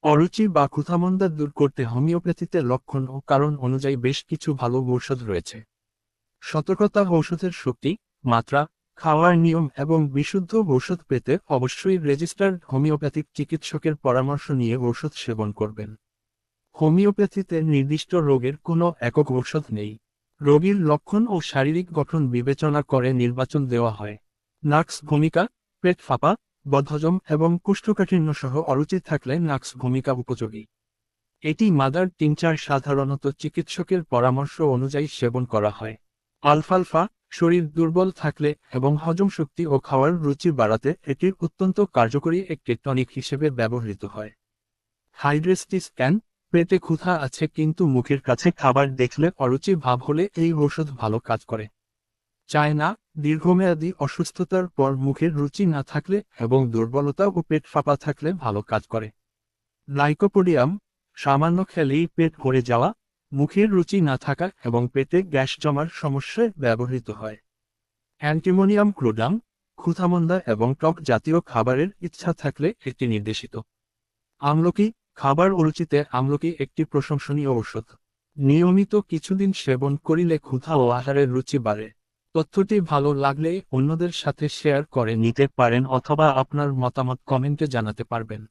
অরুচি বা ক্ষুধামন্দা দূর করতে হোমিওপ্যাথিতে লক্ষণ ও কারণ অনুযায়ী বেশ কিছু ভালো ঔষধ রয়েছে। সতর্কতা: ঔষধের শক্তি, মাত্রা, খাওয়ার নিয়ম এবং বিশুদ্ধ ঔষধ পেতে অবশ্যই রেজিস্টার্ড হোমিওপ্যাথিক চিকিৎসকের পরামর্শ নিয়ে ঔষধ সেবন করবেন। হোমিওপ্যাথিতে নির্দিষ্ট রোগের কোনো একক ঔষধ নেই। রোগীর লক্ষণ ও শারীরিক গঠন বিবেচনা করে নির্বাচন দেওয়া হয়। নাক্স ভূমিকা: পেট ফাঁপা, বদহজম এবং কোষ্ঠকাঠিন্য সহ অরুচি থাকলে নাক্স ভূমিকা উপযোগী। এটি মাদার টিনচার সাধারণত চিকিৎসকের পরামর্শ অনুযায়ী সেবন করা হয়। আলফালফা: শরীর দুর্বল থাকলে এবং হজম শক্তি ও খাওয়ার রুচি বাড়াতে এটি অত্যন্ত কার্যকরী একটি টনিক হিসেবে ব্যবহৃত হয়। হাইড্রেসটি স্ক্যান: পেটে ক্ষুধা আছে কিন্তু মুখের কাছে খাবার দেখলে অরুচি ভাব হলে এই ঔষধ ভালো কাজ করে। চায়না: দীর্ঘমেয়াদী অসুস্থতার পর মুখের রুচি না থাকলে এবং দুর্বলতা ও পেট ফাঁপা থাকলে ভালো কাজ করে। লাইকোপোডিয়াম: সামান্য খেলেই পেট ভরে যাওয়া, মুখের রুচি না থাকা এবং পেটে গ্যাস জমার সমস্যায় ব্যবহৃত হয়। অ্যান্টিমোনিয়াম ক্রোডাম: ক্ষুধামন্দা এবং টক জাতীয় খাবারের ইচ্ছা থাকলে এটি নির্দেশিত। আমলকি: খাবার অরুচিতে আমলকি একটি প্রশংসনীয় ঔষধ। নিয়মিত কিছুদিন সেবন করিলে ক্ষুধা ও আহারের রুচি বাড়ে। তথ্যটি ভালো লাগলে অন্যদের সাথে শেয়ার করে নিতে পারেন অথবা আপনার মতামত কমেন্টে জানাতে পারবেন।